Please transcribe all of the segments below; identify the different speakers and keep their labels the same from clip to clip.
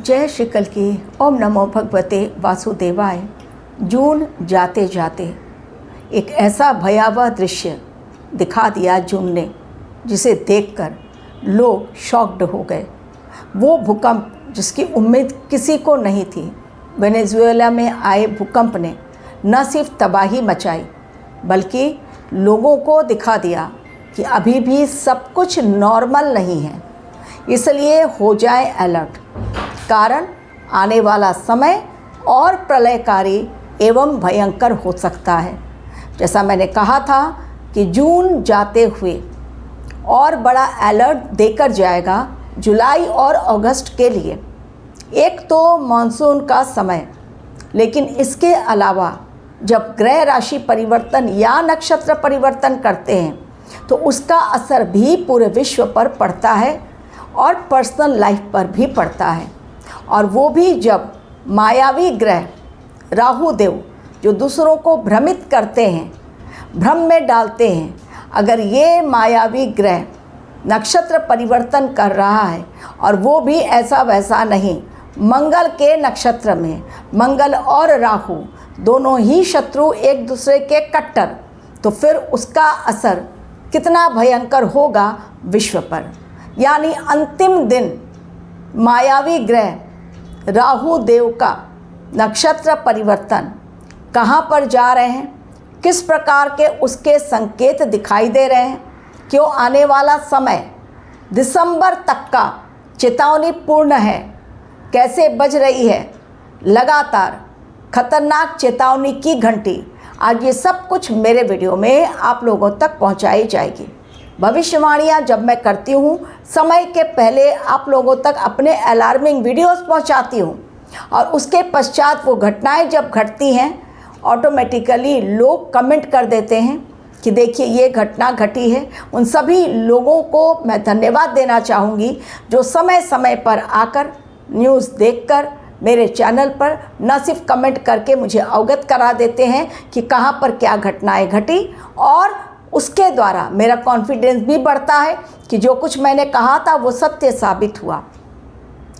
Speaker 1: जय श्री कल की। ओम नमो भगवते वासुदेवाय। जून जाते जाते एक ऐसा भयावह दृश्य दिखा दिया जून ने, जिसे देखकर लोग शॉक्ड हो गए। वो भूकंप जिसकी उम्मीद किसी को नहीं थी। वेनेजुएला में आए भूकंप ने न सिर्फ तबाही मचाई बल्कि लोगों को दिखा दिया कि अभी भी सब कुछ नॉर्मल नहीं है। इसलिए हो जाए अलर्ट, कारण आने वाला समय और प्रलयकारी एवं भयंकर हो सकता है। जैसा मैंने कहा था कि जून जाते हुए और बड़ा अलर्ट देकर जाएगा जुलाई और अगस्त के लिए। एक तो मानसून का समय, लेकिन इसके अलावा जब ग्रह राशि परिवर्तन या नक्षत्र परिवर्तन करते हैं तो उसका असर भी पूरे विश्व पर पड़ता है और पर्सनल लाइफ पर भी पड़ता है। और वो भी जब मायावी ग्रह राहु देव, जो दूसरों को भ्रमित करते हैं, भ्रम में डालते हैं, अगर ये मायावी ग्रह नक्षत्र परिवर्तन कर रहा है और वो भी ऐसा वैसा नहीं, मंगल के नक्षत्र में, मंगल और राहु दोनों ही शत्रु एक दूसरे के कट्टर, तो फिर उसका असर कितना भयंकर होगा विश्व पर। यानी अंतिम दिन मायावी ग्रह राहु देव का नक्षत्र परिवर्तन कहाँ पर जा रहे हैं, किस प्रकार के उसके संकेत दिखाई दे रहे हैं, क्यों आने वाला समय दिसंबर तक का चेतावनी पूर्ण है, कैसे बज रही है लगातार खतरनाक चेतावनी की घंटी। आज ये सब कुछ मेरे वीडियो में आप लोगों तक पहुंचाई जाएगी। भविष्यवाणियाँ जब मैं करती हूँ, समय के पहले आप लोगों तक अपने अलार्मिंग वीडियोस पहुँचाती हूँ, और उसके पश्चात वो घटनाएं जब घटती हैं ऑटोमेटिकली लोग कमेंट कर देते हैं कि देखिए ये घटना घटी है। उन सभी लोगों को मैं धन्यवाद देना चाहूँगी जो समय समय पर आकर न्यूज़ देखकर मेरे चैनल पर न सिर्फ कमेंट करके मुझे अवगत करा देते हैं कि कहाँ पर क्या घटनाएं घटी, और उसके द्वारा मेरा कॉन्फिडेंस भी बढ़ता है कि जो कुछ मैंने कहा था वो सत्य साबित हुआ।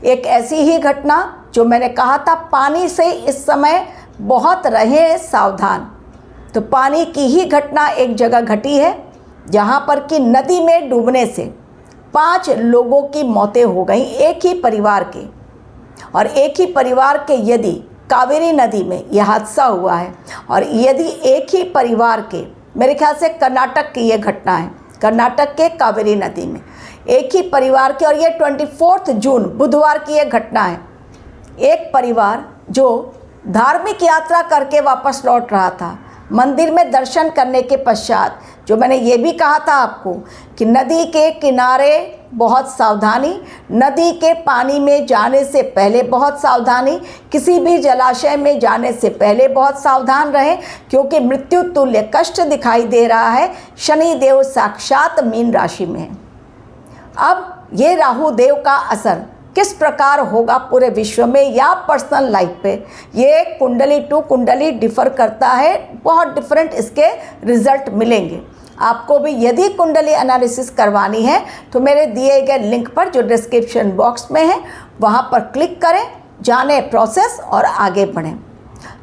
Speaker 1: एक ऐसी ही घटना जो मैंने कहा था, पानी से इस समय बहुत रहें सावधान। तो पानी की ही घटना एक जगह घटी है जहाँ पर कि नदी में डूबने से 5 लोगों की मौतें हो गई, एक ही परिवार के। और एक ही परिवार के यदि कावेरी नदी में यह हादसा हुआ है, और यदि एक ही परिवार के, मेरे ख्याल से कर्नाटक की ये घटना है, कर्नाटक के कावेरी नदी में एक ही परिवार के, और ये 24 जून बुधवार की ये घटना है। एक परिवार जो धार्मिक यात्रा करके वापस लौट रहा था, मंदिर में दर्शन करने के पश्चात, जो मैंने ये भी कहा था आपको कि नदी के किनारे बहुत सावधानी, नदी के पानी में जाने से पहले बहुत सावधानी, किसी भी जलाशय में जाने से पहले बहुत सावधान रहें, क्योंकि मृत्यु तुल्य कष्ट दिखाई दे रहा है। शनि देव साक्षात मीन राशि में है। अब ये राहु देव का असर किस प्रकार होगा पूरे विश्व में या पर्सनल लाइफ पे, ये कुंडली टू कुंडली डिफ़र करता है। बहुत डिफरेंट इसके रिजल्ट मिलेंगे आपको भी। यदि कुंडली एनालिसिस करवानी है तो मेरे दिए गए लिंक पर जो डिस्क्रिप्शन बॉक्स में है वहाँ पर क्लिक करें, जाने प्रोसेस और आगे बढ़ें।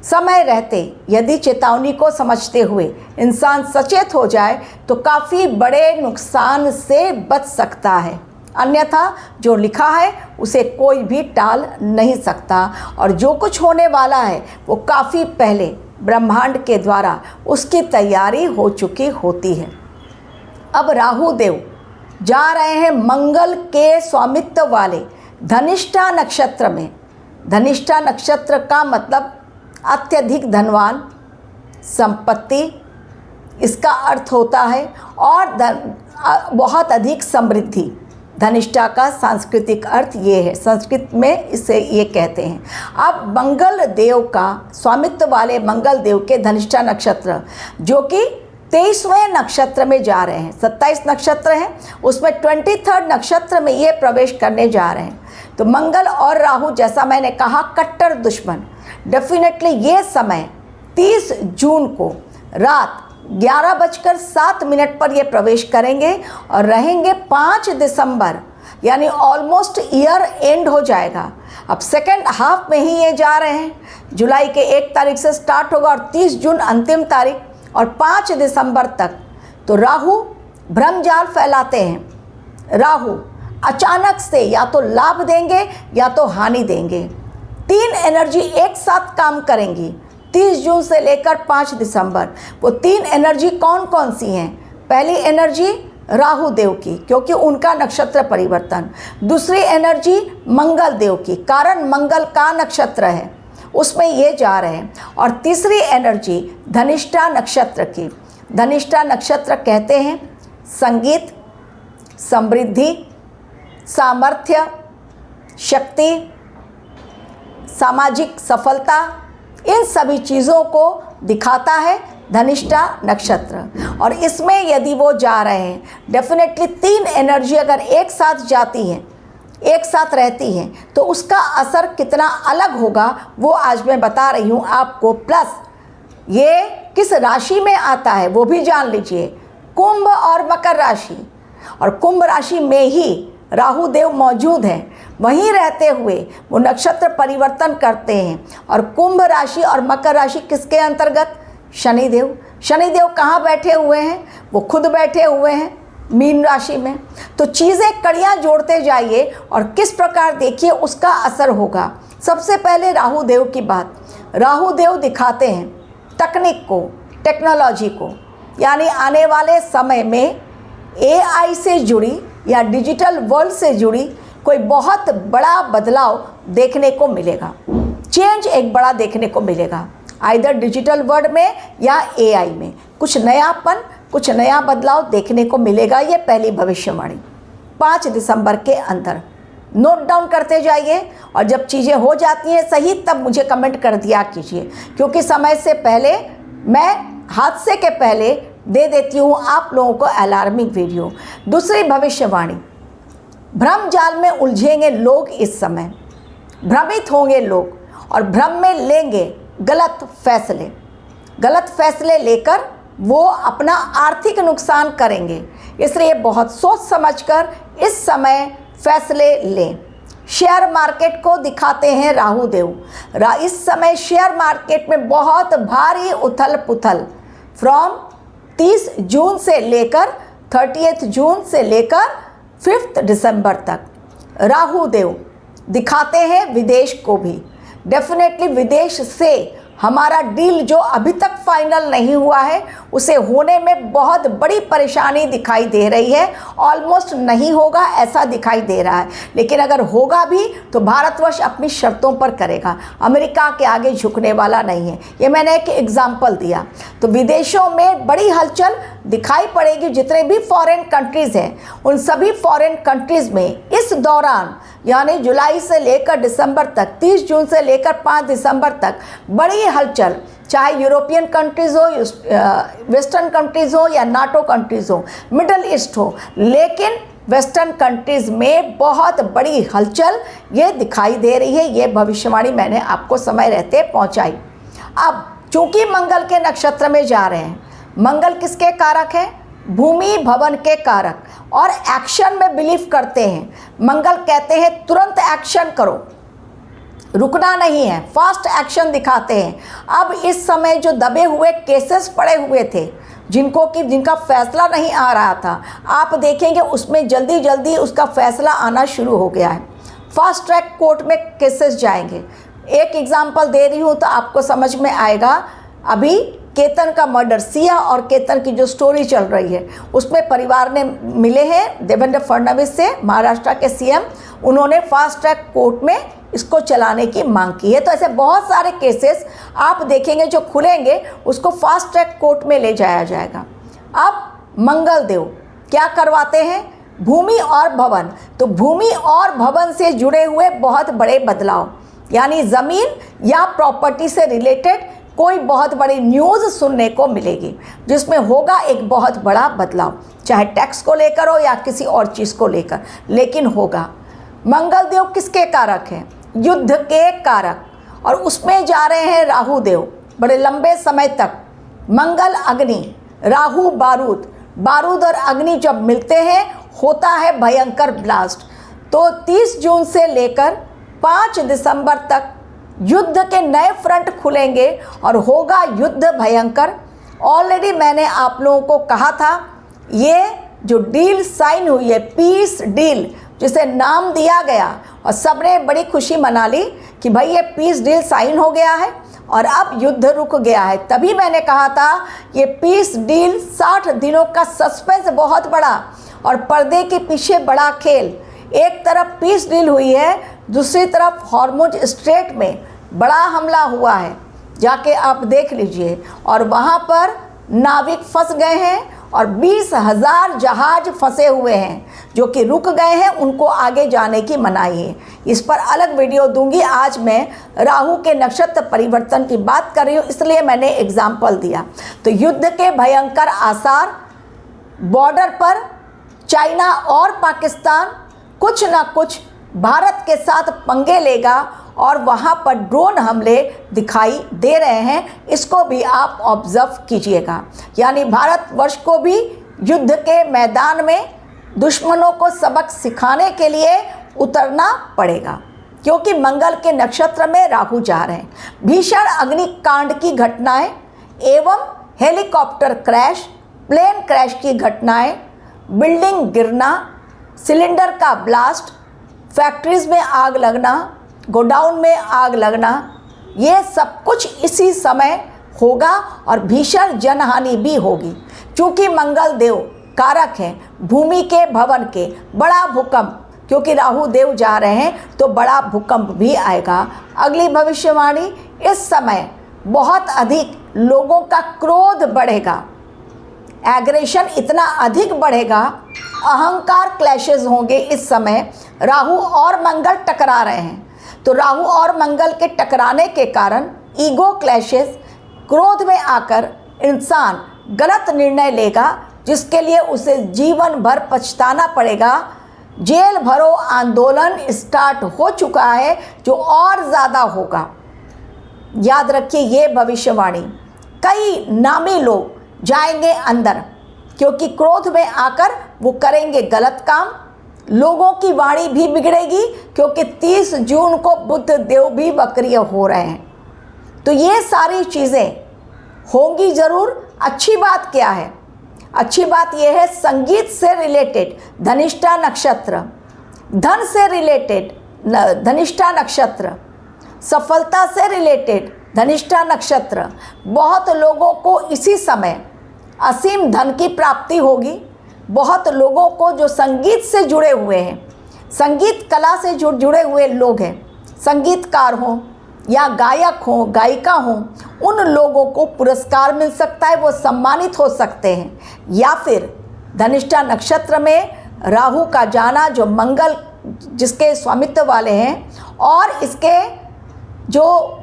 Speaker 1: समय रहते यदि चेतावनी को समझते हुए इंसान सचेत हो जाए तो काफ़ी बड़े नुकसान से बच सकता है। अन्यथा जो लिखा है उसे कोई भी टाल नहीं सकता, और जो कुछ होने वाला है वो काफ़ी पहले ब्रह्मांड के द्वारा उसकी तैयारी हो चुकी होती है। अब राहु देव जा रहे हैं मंगल के स्वामित्व वाले धनिष्ठा नक्षत्र में। धनिष्ठा नक्षत्र का मतलब अत्यधिक धनवान, संपत्ति इसका अर्थ होता है, और बहुत अधिक समृद्धि। धनिष्ठा का सांस्कृतिक अर्थ ये है, संस्कृत में इसे ये कहते हैं। अब मंगल देव का स्वामित्व वाले मंगल देव के धनिष्ठा नक्षत्र, जो कि 23वें नक्षत्र में जा रहे हैं, 27 नक्षत्र हैं उसमें 23rd नक्षत्र में ये प्रवेश करने जा रहे हैं। तो मंगल और राहु, जैसा मैंने कहा, कट्टर दुश्मन। डेफिनेटली ये समय 30 जून को रात 11:07 पर ये प्रवेश करेंगे और रहेंगे 5 दिसंबर, यानी ऑलमोस्ट ईयर एंड हो जाएगा। अब सेकेंड हाफ में ही ये जा रहे हैं। जुलाई के 1 तारीख से स्टार्ट होगा और 30 जून अंतिम तारीख और 5 दिसंबर तक। तो राहु भ्रमजाल फैलाते हैं। राहु अचानक से या तो लाभ देंगे या तो हानि देंगे। 3 एनर्जी एक साथ काम करेंगी 30 जून से लेकर 5 दिसंबर। वो 3 एनर्जी कौन कौन सी हैं? पहली एनर्जी राहु देव की, क्योंकि उनका नक्षत्र परिवर्तन। दूसरी एनर्जी मंगल देव की, कारण मंगल का नक्षत्र है, उसमें ये जा रहे हैं। और तीसरी एनर्जी धनिष्ठा नक्षत्र की। धनिष्ठा नक्षत्र कहते हैं संगीत, समृद्धि, सामर्थ्य, शक्ति, सामाजिक सफलता, इन सभी चीज़ों को दिखाता है धनिष्ठा नक्षत्र। और इसमें यदि वो जा रहे हैं, डेफिनेटली 3 एनर्जी अगर एक साथ जाती हैं, एक साथ रहती हैं, तो उसका असर कितना अलग होगा वो आज मैं बता रही हूँ आपको। प्लस ये किस राशि में आता है वो भी जान लीजिए, कुंभ और मकर राशि। और कुंभ राशि में ही राहु देव मौजूद हैं, वहीं रहते हुए वो नक्षत्र परिवर्तन करते हैं। और कुंभ राशि और मकर राशि किसके अंतर्गत? शनिदेव। शनिदेव कहाँ बैठे हुए हैं? वो खुद बैठे हुए हैं मीन राशि में। तो चीज़ें कड़ियाँ जोड़ते जाइए और किस प्रकार देखिए उसका असर होगा। सबसे पहले राहु देव की बात। राहु देव दिखाते हैं तकनीक को, टेक्नोलॉजी को, यानी आने वाले समय में AI से जुड़ी या डिजिटल वर्ल्ड से जुड़ी कोई बहुत बड़ा बदलाव देखने को मिलेगा। चेंज एक बड़ा देखने को मिलेगा, आइदर डिजिटल वर्ल्ड में या AI में कुछ नयापन, कुछ नया बदलाव देखने को मिलेगा। ये पहली भविष्यवाणी 5 दिसंबर के अंदर नोट डाउन करते जाइए। और जब चीज़ें हो जाती हैं सही तब मुझे कमेंट कर दिया कीजिए, क्योंकि समय से पहले, मैं हादसे के पहले दे देती हूँ आप लोगों को अलार्मिंग वीडियो। दूसरी भविष्यवाणी, भ्रम जाल में उलझेंगे लोग, इस समय भ्रमित होंगे लोग और भ्रम में लेंगे गलत फैसले। गलत फैसले लेकर वो अपना आर्थिक नुकसान करेंगे, इसलिए बहुत सोच समझकर इस समय फैसले लें। शेयर मार्केट को दिखाते हैं राहु देव। इस समय शेयर मार्केट में बहुत भारी उथल पुथल फ्रॉम 30 जून से लेकर 30 जून से लेकर 5 दिसंबर तक। राहु देव दिखाते हैं विदेश को भी। डेफिनेटली विदेश से हमारा डील जो अभी तक फाइनल नहीं हुआ है उसे होने में बहुत बड़ी परेशानी दिखाई दे रही है। ऑलमोस्ट नहीं होगा ऐसा दिखाई दे रहा है, लेकिन अगर होगा भी तो भारतवर्ष अपनी शर्तों पर करेगा, अमेरिका के आगे झुकने वाला नहीं है। ये मैंने एक एग्जाम्पल दिया। तो विदेशों में बड़ी हलचल दिखाई पड़ेगी। जितने भी फॉरेन कंट्रीज़ हैं उन सभी फॉरेन कंट्रीज़ में इस दौरान, यानी जुलाई से लेकर दिसंबर तक, 30 जून से लेकर 5 दिसंबर तक बड़ी हलचल, चाहे यूरोपियन कंट्रीज़ हो, वेस्टर्न कंट्रीज़ हो या नाटो कंट्रीज़ हो, मिडल ईस्ट हो, लेकिन वेस्टर्न कंट्रीज़ में बहुत बड़ी हलचल ये दिखाई दे रही है। ये भविष्यवाणी मैंने आपको समय रहते पहुंचाई। अब चूंकि मंगल के नक्षत्र में जा रहे हैं, मंगल किसके कारक हैं? भूमि भवन के कारक, और एक्शन में बिलीव करते हैं। मंगल कहते हैं तुरंत एक्शन करो, रुकना नहीं है, फास्ट एक्शन दिखाते हैं। अब इस समय जो दबे हुए केसेस पड़े हुए थे, जिनका फैसला नहीं आ रहा था, आप देखेंगे उसमें जल्दी जल्दी उसका फैसला आना शुरू हो गया है। फास्ट ट्रैक कोर्ट में केसेस जाएंगे। एक एग्जांपल दे रही हूँ तो आपको समझ में आएगा। अभी केतन का मर्डर, सिया और केतन की जो स्टोरी चल रही है, उसमें परिवार ने मिले हैं देवेंद्र फडणवीस से, महाराष्ट्र के सीएम, उन्होंने फास्ट ट्रैक कोर्ट में इसको चलाने की मांग की है। तो ऐसे बहुत सारे केसेस आप देखेंगे जो खुलेंगे, उसको फास्ट ट्रैक कोर्ट में ले जाया जाएगा। अब मंगल देव क्या करवाते हैं? भूमि और भवन। तो भूमि और भवन से जुड़े हुए बहुत बड़े बदलाव, यानी ज़मीन या प्रॉपर्टी से रिलेटेड कोई बहुत बड़ी न्यूज़ सुनने को मिलेगी, जिसमें होगा एक बहुत बड़ा बदलाव, चाहे टैक्स को लेकर हो या किसी और चीज़ को लेकर, लेकिन होगा। मंगल देव किसके कारक हैं? युद्ध के कारक, और उसमें जा रहे हैं राहु देव बड़े लंबे समय तक। मंगल अग्नि, राहु बारूद। बारूद और अग्नि जब मिलते हैं होता है भयंकर ब्लास्ट। तो 30 जून से लेकर 5 दिसंबर तक युद्ध के नए फ्रंट खुलेंगे और होगा युद्ध भयंकर। ऑलरेडी मैंने आप लोगों को कहा था, ये जो डील साइन हुई है, पीस डील जिसे नाम दिया गया, और सबने बड़ी खुशी मना ली कि भाई ये पीस डील साइन हो गया है और अब युद्ध रुक गया है। तभी मैंने कहा था ये पीस डील 60 दिनों का सस्पेंस बहुत बड़ा और पर्दे के पीछे बड़ा खेल। एक तरफ पीस डील हुई है, दूसरी तरफ हॉर्मुज स्ट्रेट में बड़ा हमला हुआ है, जाके आप देख लीजिए। और वहाँ पर नाविक फंस गए हैं और 20,000 जहाज फंसे हुए हैं जो कि रुक गए हैं, उनको आगे जाने की मनाही है। इस पर अलग वीडियो दूंगी। आज मैं राहु के नक्षत्र परिवर्तन की बात कर रही हूँ, इसलिए मैंने एग्जाम्पल दिया। तो युद्ध के भयंकर आसार, बॉर्डर पर चाइना और पाकिस्तान कुछ ना कुछ भारत के साथ पंगे लेगा और वहाँ पर ड्रोन हमले दिखाई दे रहे हैं। इसको भी आप ऑब्जर्व कीजिएगा। यानी भारतवर्ष को भी युद्ध के मैदान में दुश्मनों को सबक सिखाने के लिए उतरना पड़ेगा, क्योंकि मंगल के नक्षत्र में राहु जा रहे हैं। भीषण अग्निकांड की घटनाएं एवं हेलीकॉप्टर क्रैश, प्लेन क्रैश की घटनाएं, बिल्डिंग गिरना, सिलेंडर का ब्लास्ट, फैक्ट्रीज में आग लगना, गोडाउन में आग लगना, ये सब कुछ इसी समय होगा और भीषण जनहानि भी होगी। क्योंकि मंगल देव कारक हैं भूमि के, भवन के। बड़ा भूकंप, क्योंकि राहु देव जा रहे हैं तो बड़ा भूकंप भी आएगा। अगली भविष्यवाणी, इस समय बहुत अधिक लोगों का क्रोध बढ़ेगा, एग्रेशन इतना अधिक बढ़ेगा, अहंकार क्लैशेस होंगे। इस समय राहु और मंगल टकरा रहे हैं, तो राहु और मंगल के टकराने के कारण ईगो क्लैशेस, क्रोध में आकर इंसान गलत निर्णय लेगा जिसके लिए उसे जीवन भर पछताना पड़ेगा। जेल भरो आंदोलन स्टार्ट हो चुका है, जो और ज़्यादा होगा। याद रखिए ये भविष्यवाणी। कई नामी लोग जाएंगे अंदर, क्योंकि क्रोध में आकर वो करेंगे गलत काम। लोगों की वाणी भी बिगड़ेगी, क्योंकि 30 जून को बुध देव भी वक्रीय हो रहे हैं। तो ये सारी चीज़ें होंगी ज़रूर। अच्छी बात क्या है? अच्छी बात यह है, संगीत से रिलेटेड धनिष्ठा नक्षत्र, धन से रिलेटेड धनिष्ठा नक्षत्र, सफलता से रिलेटेड धनिष्ठा नक्षत्र, बहुत लोगों को इसी समय असीम धन की प्राप्ति होगी। बहुत लोगों को जो संगीत से जुड़े हुए हैं, संगीत कला से जुड़े हुए लोग हैं, संगीतकार हों या गायक हों, गायिका हों, उन लोगों को पुरस्कार मिल सकता है, वो सम्मानित हो सकते हैं। या फिर धनिष्ठा नक्षत्र में राहु का जाना, जो मंगल जिसके स्वामित्व वाले हैं, और इसके जो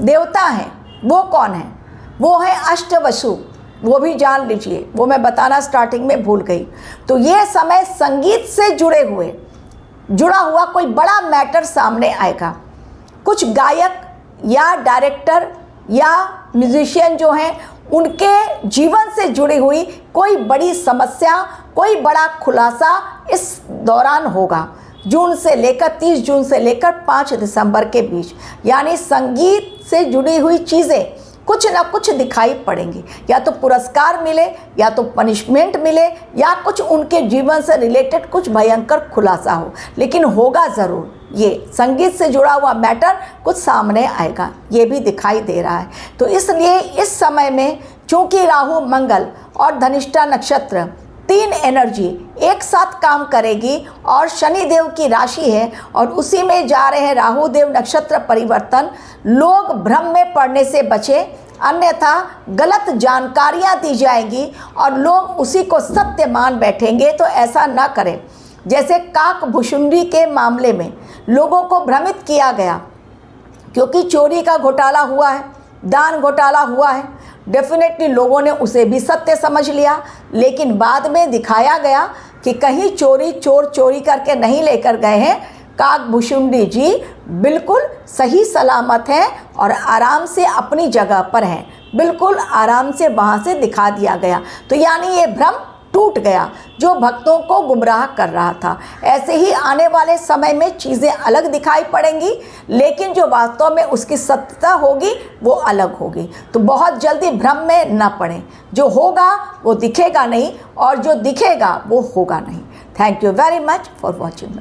Speaker 1: देवता हैं वो कौन है? वो है अष्टवसु। वो भी जान लीजिए, वो मैं बताना स्टार्टिंग में भूल गई। तो ये समय संगीत से जुड़ा हुआ कोई बड़ा मैटर सामने आएगा। कुछ गायक या डायरेक्टर या म्यूजिशियन जो हैं, उनके जीवन से जुड़ी हुई कोई बड़ी समस्या, कोई बड़ा खुलासा इस दौरान होगा। जून से लेकर 30 जून से लेकर 5 दिसंबर के बीच, यानी संगीत से जुड़ी हुई चीज़ें कुछ ना कुछ दिखाई पड़ेंगी। या तो पुरस्कार मिले, या तो पनिशमेंट मिले, या कुछ उनके जीवन से रिलेटेड कुछ भयंकर खुलासा हो, लेकिन होगा ज़रूर। ये संगीत से जुड़ा हुआ मैटर कुछ सामने आएगा, ये भी दिखाई दे रहा है। तो इसलिए इस समय में चूँकि राहु, मंगल और धनिष्ठा नक्षत्र 3 एनर्जी एक साथ काम करेगी, और शनि देव की राशि है और उसी में जा रहे हैं राहु देव नक्षत्र परिवर्तन। लोग भ्रम में पड़ने से बचें, अन्यथा गलत जानकारियां दी जाएंगी और लोग उसी को सत्य मान बैठेंगे। तो ऐसा ना करें। जैसे काकभूषुंडी के मामले में लोगों को भ्रमित किया गया, क्योंकि चोरी का घोटाला हुआ है, दान घोटाला हुआ है, डेफिनेटली लोगों ने उसे भी सत्य समझ लिया। लेकिन बाद में दिखाया गया कि कहीं चोर चोरी करके नहीं लेकर गए हैं। काकभूषुंडी जी बिल्कुल सही सलामत हैं और आराम से अपनी जगह पर हैं, बिल्कुल आराम से वहाँ से दिखा दिया गया। तो यानी ये भ्रम टूट गया, जो भक्तों को गुमराह कर रहा था। ऐसे ही आने वाले समय में चीज़ें अलग दिखाई पड़ेंगी, लेकिन जो वास्तव में उसकी सत्यता होगी वो अलग होगी। तो बहुत जल्दी भ्रम में न पड़ें। जो होगा वो दिखेगा नहीं, और जो दिखेगा वो होगा नहीं। Thank you very much for watching.